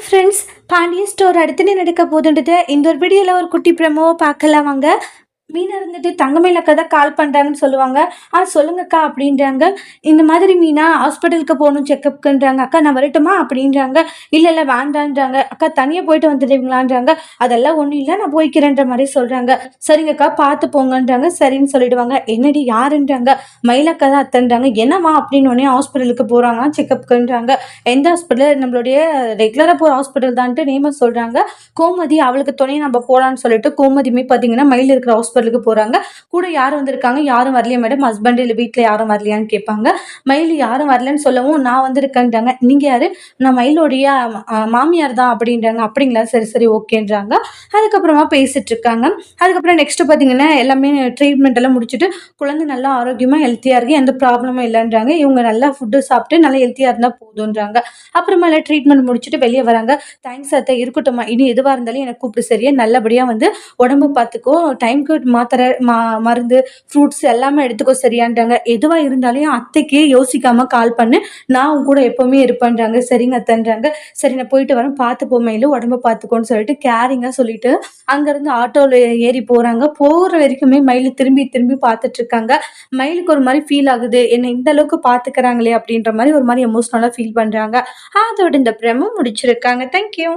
Hi friends, Pandya store அடுத்து நடக்க போதுன்றது இந்த ஒரு வீடியோவில் ஒரு குட்டி ப்ரெமோவை பார்க்கலாம் வாங்க. மீனா இருந்துட்டு தங்கமயில் அக்கா தான் கால் பண்ணுறாங்கன்னு சொல்லுவாங்க. சொல்லுங்கக்கா அப்படின்றாங்க. இந்த மாதிரி மீனா ஹாஸ்பிட்டலுக்கு போகணும் செக்கப்புக்குன்றாங்க. அக்கா நான் வரட்டுமா அப்படின்றாங்க. இல்லை இல்லை வேண்டான்றாங்க. அக்கா தனியாக போயிட்டு வந்துடுவீங்களான்றாங்க. அதெல்லாம் ஒன்றும் இல்லை நான் போய்க்கிறேன்ற மாதிரி சொல்கிறாங்க. சரிங்கக்கா பார்த்து போங்கன்றாங்க. சரின்னு சொல்லிடுவாங்க. என்னடி யாருன்றாங்க. மயிலக்கா தான் அத்தன்றாங்க. என்னவா அப்படின்னு உடனே ஹாஸ்பிட்டலுக்கு போகிறாங்க செக்கப்புக்குன்றாங்க. எந்த ஹாஸ்பிட்டல்? நம்மளுடைய ரெகுலராக போகிற ஹாஸ்பிட்டல் தான்ட்டு நேம சொல்கிறாங்க. கோமதி அவளுக்கு துணை நம்ம போகலான்னு சொல்லிட்டு கோமதியுமே பார்த்தீங்கன்னா மயில் இருக்கிற ஹாஸ்பிட்டலுக்கு போறாங்க. கூட யார் வந்திருக்காங்க? யாரும் வரலையா மேடம்? ஹஸ்பண்ட் இல்ல வீட்ல யாரும் வரலையான்னு கேட்பாங்க. மயில் யாரும் வரலன்னு சொல்லவும் நான் வந்திருக்கேன்றாங்க. நீங்க யாரு? நான் மயிலோடைய மாமியார் தான் அப்படின்றாங்க. அப்படிங்களா? சரி சரி ஓகேன்றாங்க. அதுக்கப்புறமா பேசிட்டு இருக்காங்க. அதுக்கப்புறம் நெக்ஸ்ட் பார்த்தீங்கன்னா எல்லாமே ட்ரீட்மெண்ட் எல்லாம் முடிச்சுட்டு குழந்தை நல்லா ஆரோக்கியமா ஹெல்த்தியா இருக்கு, எந்த ப்ராப்ளமும் இல்லைன்றாங்க. இவங்க நல்லா ஃபுட்டு சாப்பிட்டு நல்லா ஹெல்த்தியா இருந்தா போதுன்றாங்க. அப்புறமேல ட்ரீட்மெண்ட் முடிச்சுட்டு வெளியே வராங்க. தேங்க்ஸ் அத்தை, இருக்கட்டும்மா, இனி எதுவா இருந்தாலும் எனக்கு கூப்பிட்டு, சரியா நல்லபடியா வந்து உடம்ப பார்த்துக்கோ, டைம்க்கு மாத்திரை மருந்து ஃப்ரூட்ஸ் எல்லாமே எடுத்துக்கோ சரியான்றாங்க. எதுவா இருந்தாலும் அத்தைக்கே யோசிக்காம கால் பண்ணு, நான் உன் கூட எப்பவுமே இருப்பேன்றாங்க. சரிங்க அத்தைன்றாங்க. சரி நான் போயிட்டு வரேன், பார்த்து போ மயிலு, உடம்ப பார்த்துக்கோன்னு சொல்லிட்டு கேரிங்கா சொல்லிட்டு அங்கிருந்து ஆட்டோல ஏறி போறாங்க. போற வரைக்குமே மயிலு திரும்பி திரும்பி பார்த்துட்டு இருக்காங்க. மயிலுக்கு ஒரு மாதிரி ஃபீல் ஆகுது, என்ன இந்த அளவுக்கு பார்த்துக்கிறாங்களே அப்படின்ற மாதிரி ஒரு மாதிரி எமோஷனலா ஃபீல் பண்றாங்க. அதோட இந்த பிரமும் முடிச்சிருக்காங்க. தேங்க்யூ.